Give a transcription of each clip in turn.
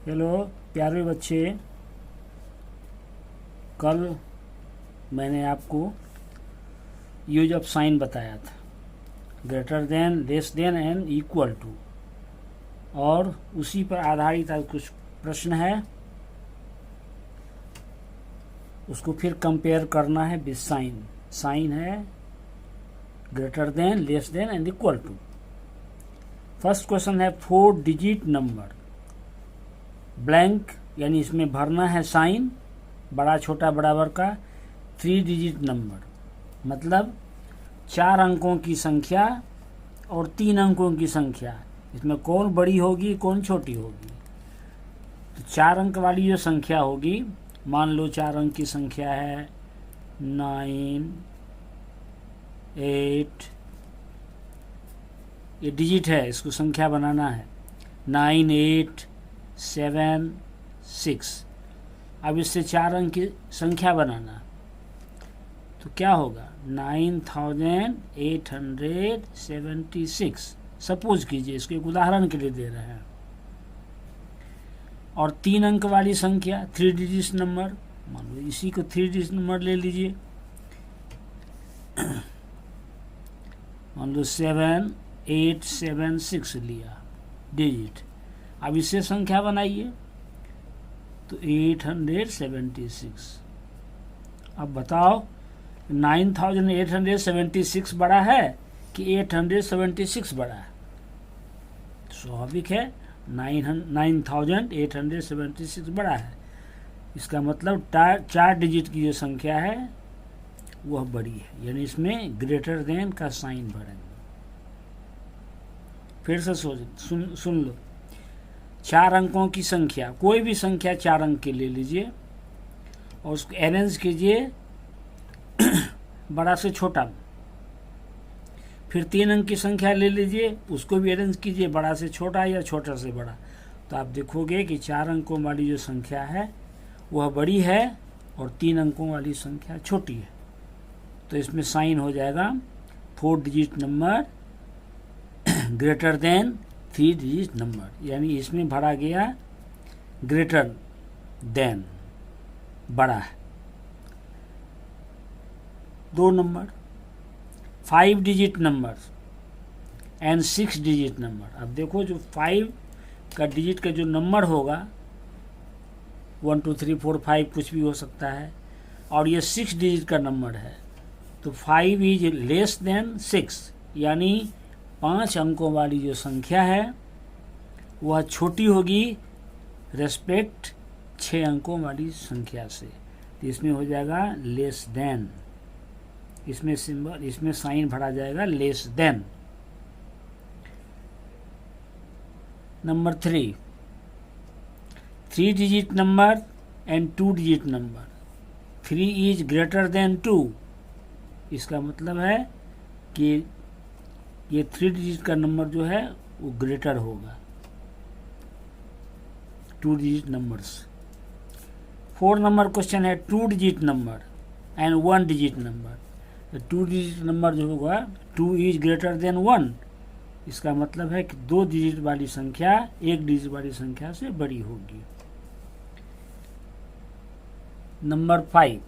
Hello प्यारे बच्चे, कल मैंने आपको यूज ऑफ साइन बताया था, greater than, less than and equal to, और उसी पर आधारित आज कुछ प्रश्न है, उसको फिर कंपेयर करना है विद साइन। साइन है greater than, less than and equal to. First question है 4 डिजिट नंबर ब्लैंक, यानी इसमें भरना है साइन बड़ा छोटा बराबर का। 3 डिजिट नंबर मतलब 4 अंकों की संख्या और 3 अंकों की संख्या, इसमें कौन बड़ी होगी कौन छोटी होगी। तो 4 अंक वाली जो संख्या होगी, मान लो 4 अंक की संख्या है 9, 8, ये डिजिट है, इसको संख्या बनाना है 9, 8, 7, 6। अब इससे 4 अंक की संख्या बनाना, तो क्या होगा 9876। सपोज कीजिए, इसको एक उदाहरण के लिए दे रहे हैं। और 3 अंक वाली संख्या 3 डिजिट नंबर, मान लो इसी को 3 डिजिट नंबर ले लीजिए, मान लो 7876 लिया डिजिट। अब इससे संख्या बनाइए तो 876। अब बताओ 9876 बड़ा है कि 876 बड़ा है। स्वाभाविक है 9876 बड़ा है। इसका मतलब 4 डिजिट की जो संख्या है वह बड़ी है, यानी इसमें ग्रेटर देन का साइन भरेंगे। फिर से सुन लो, 4 अंकों की संख्या, कोई भी संख्या 4 अंक की ले लीजिए और उसको अरेंज कीजिए बड़ा से छोटा। फिर 3 अंक की संख्या ले लीजिए, उसको भी अरेंज कीजिए बड़ा से छोटा या छोटा से बड़ा। तो आप देखोगे कि 4 अंकों वाली जो संख्या है वह बड़ी है और 3 अंकों वाली संख्या छोटी है। तो इसमें साइन हो जाएगा 4 digit number greater than 3 digit number, यानी इसमें भरा गया ग्रेटर देन, बड़ा है। 2 number 5 digit number and 6 digit number. अब देखो जो 5 का डिजिट का जो नंबर होगा, 1 2 3 4 5 कुछ भी हो सकता है, और ये 6 डिजिट का नंबर है, तो 5 इज लेस देन 6, यानी 5 अंकों वाली जो संख्या है वह छोटी होगी रेस्पेक्ट 6 अंकों वाली संख्या से। तो इसमें हो जाएगा लेस देन, इसमें सिंबल, इसमें साइन भरा जाएगा less than. Number 3 digit number and 2 digit number. 3 is greater than 2, इसका मतलब है कि ये 3 डिजिट का नंबर जो है वो ग्रेटर होगा 2 डिजिट नंबर्स। 4 नंबर क्वेश्चन है 2 digit number and 1 digit number. तो 2 डिजिट नंबर जो होगा 2 इज ग्रेटर देन 1, इसका मतलब है कि 2 डिजिट वाली संख्या 1 डिजिट वाली संख्या से बड़ी होगी। Number 5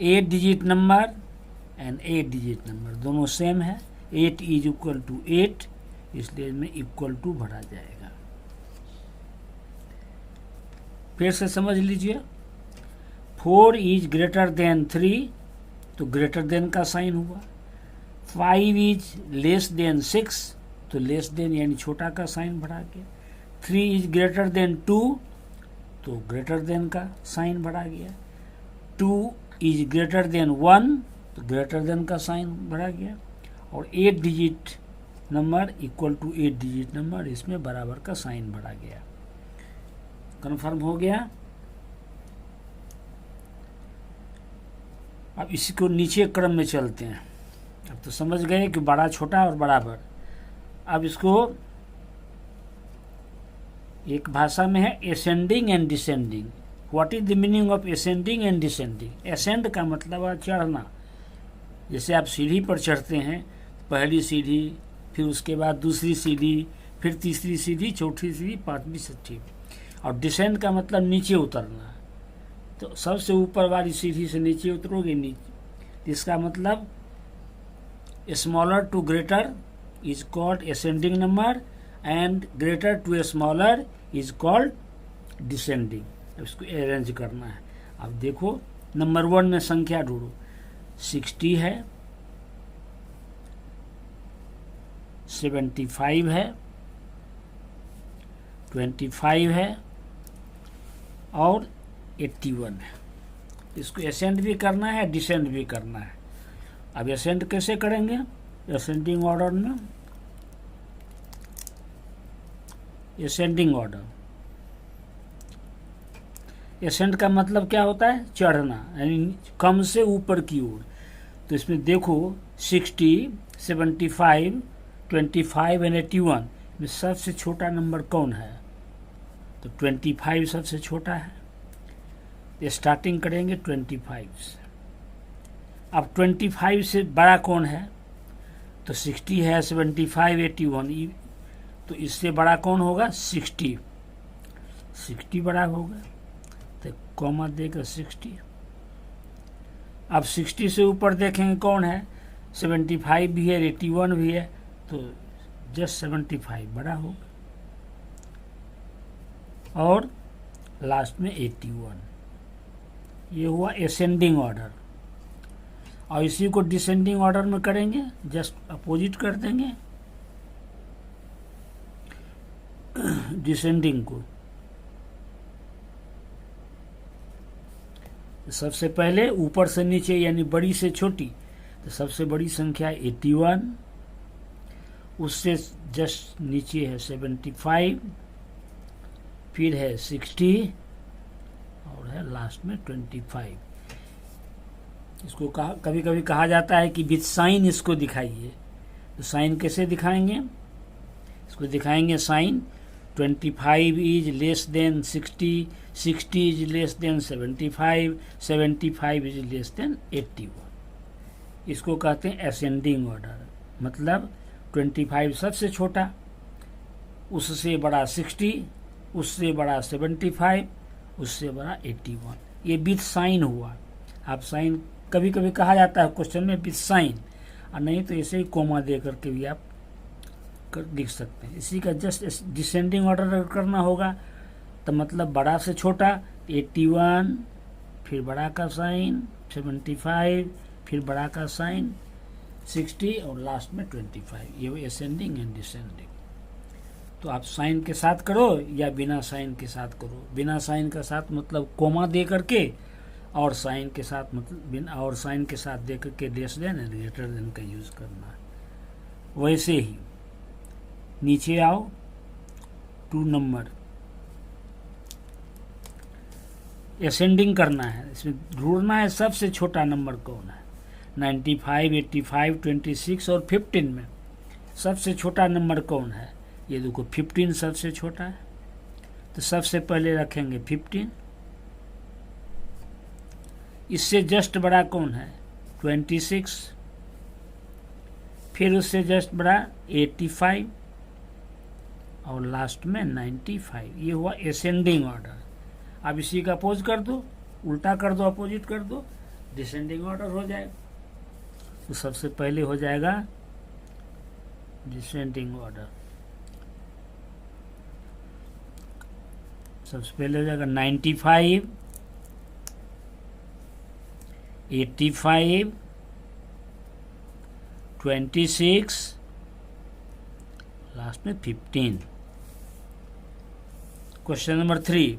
8 digit number and 8 digit number, दोनों सेम है। 8 इज इक्वल टू 8, इसलिए इसमें इक्वल टू भरा जाएगा। फिर से समझ लीजिए, 4 इज ग्रेटर देन 3, तो ग्रेटर देन का साइन हुआ। 5 इज लेस देन 6, तो लेस देन यानी छोटा का साइन बढ़ा गया। 3 इज ग्रेटर देन 2, तो ग्रेटर देन का साइन बढ़ा गया। 2 इज ग्रेटर देन 1, तो ग्रेटर देन का साइन बढ़ा गया। और 8 digit number equal to 8 digit number, इसमें बराबर का साइन बढ़ा गया। कन्फर्म हो गया। अब इसी को नीचे क्रम में चलते हैं। अब तो समझ गए कि बड़ा छोटा और बराबर। अब इसको एक भाषा में है ascending and descending. What is the meaning of ascending and descending? Ascend का मतलब है चढ़ना, जैसे आप सीढ़ी पर चढ़ते हैं, पहली सीढ़ी, फिर उसके बाद दूसरी सीढ़ी, फिर तीसरी सीढ़ी, चौथी सीढ़ी, पांचवी, छठी। और डिसेंड का मतलब नीचे उतरना। तो सबसे ऊपर वाली सीढ़ी से नीचे उतरोगे, नीचे। इसका मतलब smaller to greater is called ascending number and greater to smaller is called descending. इसको अरेंज करना है। अब देखो नंबर 1 में संख्या ढूंढो। 60 है, 75 है, 25 है और 81 है। इसको असेंड भी करना है, डिसेंड भी करना है। अब असेंड कैसे करेंगे? असेंडिंग ऑर्डर में, असेंडिंग ऑर्डर। असेंड का मतलब क्या होता है? चढ़ना, यानी कम से ऊपर की ओर। तो इसमें देखो 60, 75, 25 एंड 81 में सबसे छोटा नंबर कौन है? तो 25 सबसे छोटा है। स्टार्टिंग करेंगे 25 से। अब 25 से बड़ा कौन है? तो 60 है, 75, 81। तो इससे बड़ा कौन होगा? 60 बड़ा होगा, तो कॉमा देकर 60। अब 60 से ऊपर देखेंगे कौन है? 75 भी है, 81 भी है, तो जस्ट 75 बड़ा होगा। और लास्ट में 81। ये हुआ असेंडिंग ऑर्डर। और इसी को डिसेंडिंग ऑर्डर में करेंगे, जस्ट अपोजिट कर देंगे डिसेंडिंग को। सबसे पहले ऊपर से नीचे, यानी बड़ी से छोटी। तो सबसे बड़ी संख्या 81, उससे जस्ट नीचे है 75, फिर है 60 और है लास्ट में 25। इसको कभी कभी कहा जाता है कि विथ साइन इसको दिखाइए। तो साइन कैसे दिखाएंगे? इसको दिखाएंगे sign 25 is less than 60, 60 is less than 75, 75 is less than 81। इसको कहते हैं असेंडिंग ऑर्डर। मतलब 25 सबसे छोटा, उससे बड़ा 60, उससे बड़ा 75, उससे बड़ा 81। ये विथ साइन हुआ। आप साइन कभी कभी कहा जाता है क्वेश्चन में विथ साइन, और नहीं तो ऐसे ही कोमा दे करके भी आप लिख सकते हैं। इसी का जस्ट डिसेंडिंग ऑर्डर करना होगा। तो मतलब बड़ा से छोटा 81, फिर बड़ा का साइन 75, फिर बड़ा का साइन 60 और लास्ट में 25। ये असेंडिंग एंड डिसेंडिंग। तो आप साइन के साथ करो या बिना साइन के साथ करो। बिना साइन का साथ मतलब कोमा दे करके, और साइन के साथ मतलब और साइन के साथ दे करके less than and greater than का यूज करना है। वैसे ही नीचे आओ 2 नंबर, असेंडिंग करना है। इसमें ढूंढना है सबसे छोटा नंबर कौन है। 95, 85, 26 और 15 में सबसे छोटा नंबर कौन है? ये देखो 15 सबसे छोटा है। तो सबसे पहले रखेंगे 15। इससे जस्ट बड़ा कौन है? 26। फिर उससे जस्ट बड़ा 85 और लास्ट में 95। ये हुआ असेंडिंग ऑर्डर। अब इसी का अपोज कर दो, उल्टा कर दो, अपोजिट कर दो, डिसेंडिंग ऑर्डर हो जाएगा। तो सबसे पहले हो जाएगा डिसेंडिंग ऑर्डर। सबसे पहले हो जाएगा 95, 85, 26, लास्ट में 15। Question number 3।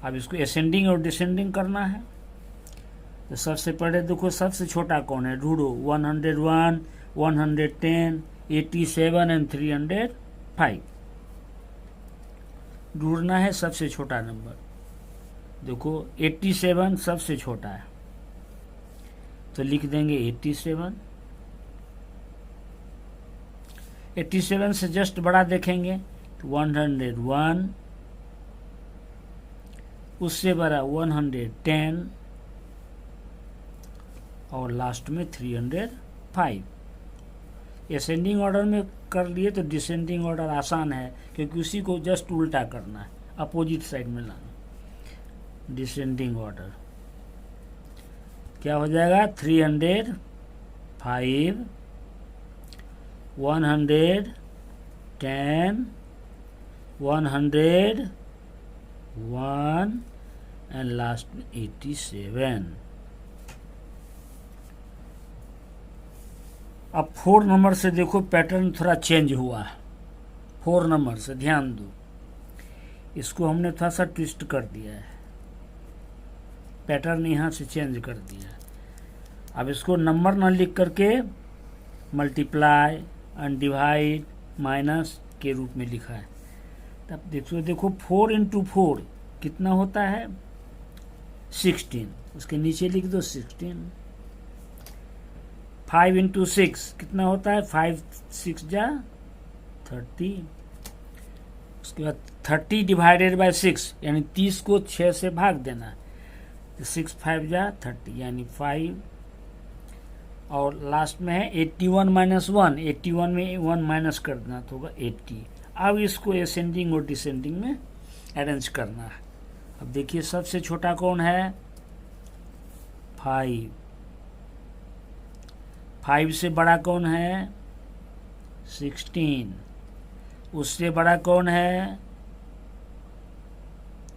अब इसको असेंडिंग और डिसेंडिंग करना है। तो सबसे पहले देखो सबसे छोटा कौन है, ढूंढो। 101, 110, 87 एंड 305। ढूंढना है सबसे छोटा नंबर। देखो 87 सबसे छोटा है, तो लिख देंगे 87। 87 से जस्ट बड़ा देखेंगे तो 101, उससे बड़ा 110 और लास्ट में 305। असेंडिंग ऑर्डर में कर लिए तो डिसेंडिंग ऑर्डर आसान है, क्योंकि उसी को जस्ट उल्टा करना है, अपोजिट साइड में लाना। डिसेंडिंग ऑर्डर क्या हो जाएगा? 300, 5, 110, 100, 1 एंड लास्ट में 87। अब 4 नंबर से देखो पैटर्न थोड़ा चेंज हुआ है। 4 नंबर से ध्यान दो, इसको हमने थोड़ा सा ट्विस्ट कर दिया है, पैटर्न यहाँ से चेंज कर दिया है। अब इसको नंबर ना लिख करके मल्टीप्लाई, अनडिवाइड, माइनस के रूप में लिखा है। तब देखो 4 इंटू 4 कितना होता है? 16। उसके नीचे लिख दो 16। 5 इंटू 6 कितना होता है? 5 6 जा 30। उसके बाद 30 डिवाइडेड बाय 6, यानी 30 को 6 से भाग देना है, तो 6 5 जा 30, यानी 5। और लास्ट में है 81 माइनस 1, 81 में 1 माइनस कर देना तो होगा 80। अब इसको असेंडिंग और डिसेंडिंग में अरेंज करना है। अब देखिए सबसे छोटा कौन है? 5। 5 से बड़ा कौन है? 16। उससे बड़ा कौन है?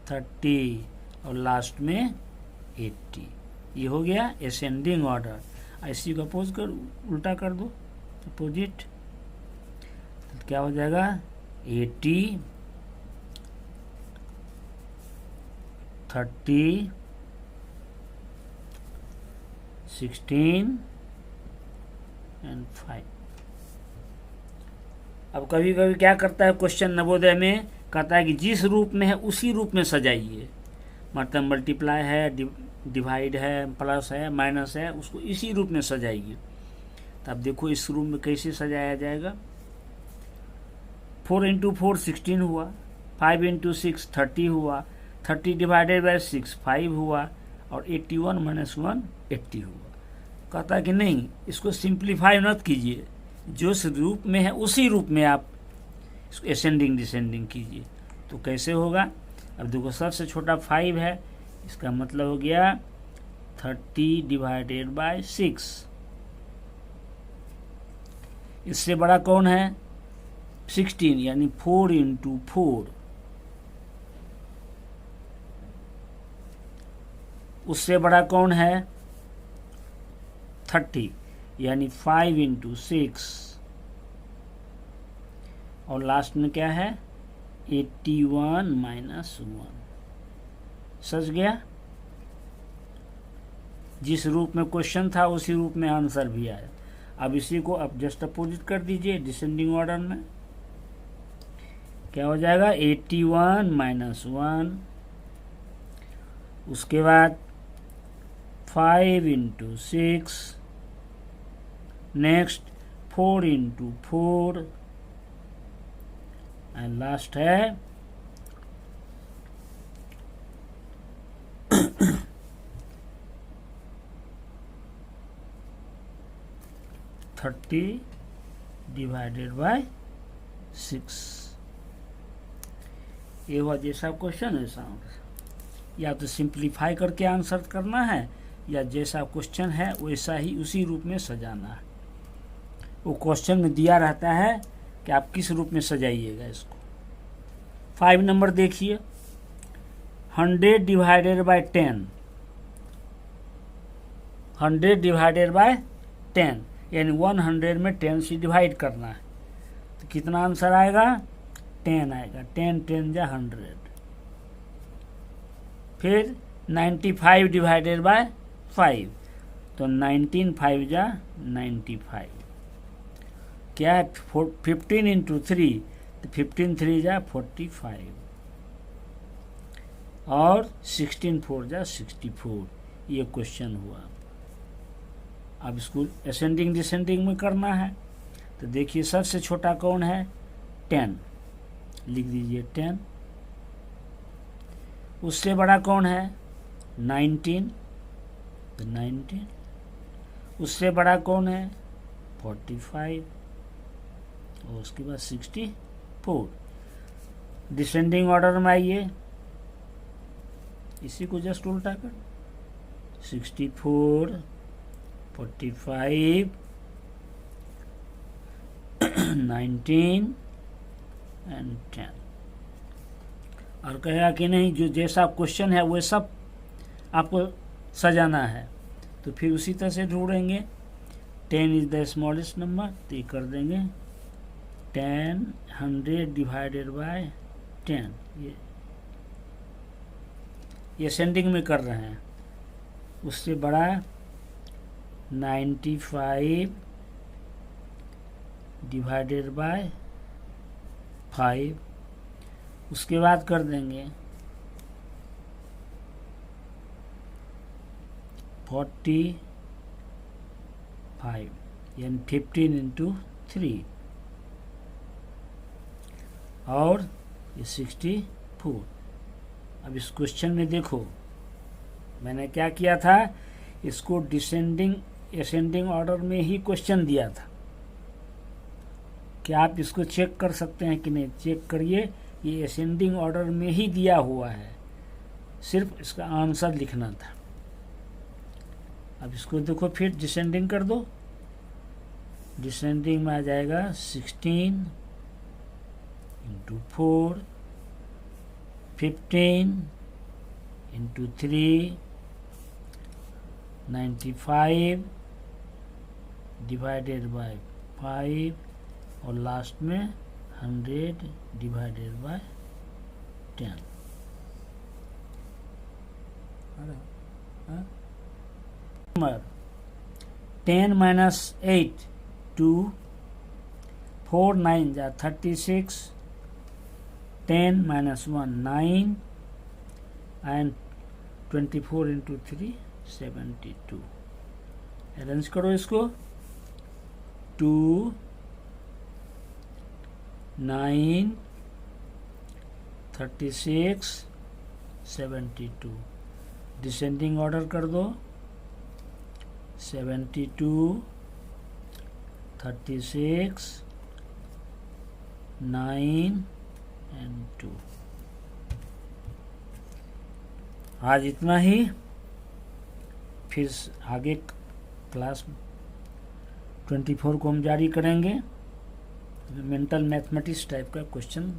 30। और लास्ट में 80। ये हो गया असेंडिंग ऑर्डर। इसी को अपोज कर, उल्टा कर दो, अपोजिट, तो क्या हो जाएगा? 80, 30, 16 एंड 5। अब कभी कभी क्या करता है क्वेश्चन नवोदय में, कहता है कि जिस रूप में है उसी रूप में सजाइए, मतलब मल्टीप्लाई है, डिवाइड है, प्लस है, माइनस है, उसको इसी रूप में सजाइए। तो अब देखो इस रूप में कैसे सजाया जाएगा। 4 इंटू 4 16 हुआ, 5 इंटू 6 30 हुआ, 30 डिवाइडेड बाय 6 5 हुआ, और 81 माइनस 1 80 हुआ। कहता है कि नहीं, इसको सिंप्लीफाई मत कीजिए, जो इस रूप में है उसी रूप में आप इसको असेंडिंग डिसेंडिंग कीजिए। तो कैसे होगा? अब देखो सबसे छोटा 5 है, इसका मतलब हो गया 30 डिवाइडेड बाय 6। इससे बड़ा कौन है? 16, यानी 4 इंटू 4। उससे बड़ा कौन है? 30, यानी 5 इंटू 6। और लास्ट में क्या है? 81 माइनस 1। सच गया? जिस रूप में क्वेश्चन था उसी रूप में आंसर भी आया। अब इसी को अब जस्ट अपोजिट कर दीजिए डिसेंडिंग ऑर्डर में। क्या हो जाएगा? 81 माइनस 1। उसके बाद 5 into 6, next 4 into 4, and last है 30 डिवाइडेड बाय 6। ये हुआ जैसा क्वेश्चन है साउंड। या तो सिंप्लीफाई करके आंसर करना है, या जैसा क्वेश्चन है वैसा ही उसी रूप में सजाना है। वो क्वेश्चन में दिया रहता है कि आप किस रूप में सजाइएगा इसको। 5 नंबर देखिए, 100 डिवाइडेड बाय 10, 100 डिवाइडेड बाय 10, यानी 100 में 10 से डिवाइड करना है, तो कितना आंसर आएगा? 10 आएगा। 10 10 जा 100। फिर 95 डिवाइडेड बाय 5, तो 19 5 जा 95। क्या है? 15 इंटू 3, तो 15 3 जा 45, और 16 4 जा 64। ये क्वेश्चन हुआ। अब इसको असेंडिंग डिसेंडिंग में करना है। तो देखिए सबसे छोटा कौन है? 10, लिख दीजिए 10। उससे बड़ा कौन है? 19, तो 19। उससे बड़ा कौन है? 45। और उसके बाद 64। डिसेंडिंग ऑर्डर में आइए, इसी को जस्ट उल्टा कर, 64, 45, 19 एंड 10। और कहेगा कि नहीं जो जैसा क्वेश्चन है वो सब आपको सजाना है, तो फिर उसी तरह से ढूंढेंगे। 10 इज द स्मॉलेस्ट नंबर, तो ये कर देंगे 10 100 डिवाइडेड बाय 10। ये असेंडिंग में कर रहे हैं। उससे बड़ा 95 डिवाइडेड बाय 5। उसके बाद कर देंगे 45, यानी 15 इंटू 3, और ये 64। अब इस क्वेश्चन में देखो मैंने क्या किया था, इसको डिसेंडिंग असेंडिंग ऑर्डर में ही क्वेश्चन दिया था। क्या आप इसको चेक कर सकते हैं कि नहीं? चेक करिए, ये असेंडिंग ऑर्डर में ही दिया हुआ है, सिर्फ इसका आंसर लिखना था। अब इसको देखो, फिर डिसेंडिंग कर दो। डिसेंडिंग में आ जाएगा 16 इंटू 4, 15 इंटू 3, 95 डिवाइडेड बाय 5, और लास्ट में 100 डिवाइडेड बाय 10। नंबर 10 माइनस 8 2, 4 9 जा 36, 10 माइनस 1 9, एंड 24 इंटू 3 72। अरेंज करो इसको, 2 9 36 72। डिसेंडिंग ऑर्डर कर दो, 72 36 9 एंड 2। आज इतना ही, फिर आगे क्लास 24 को हम जारी करेंगे। मेंटल मैथमेटिक्स टाइप का क्वेश्चन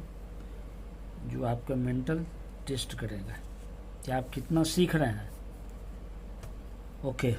जो आपका मेंटल टेस्ट करेगा कि आप कितना सीख रहे हैं। ओके।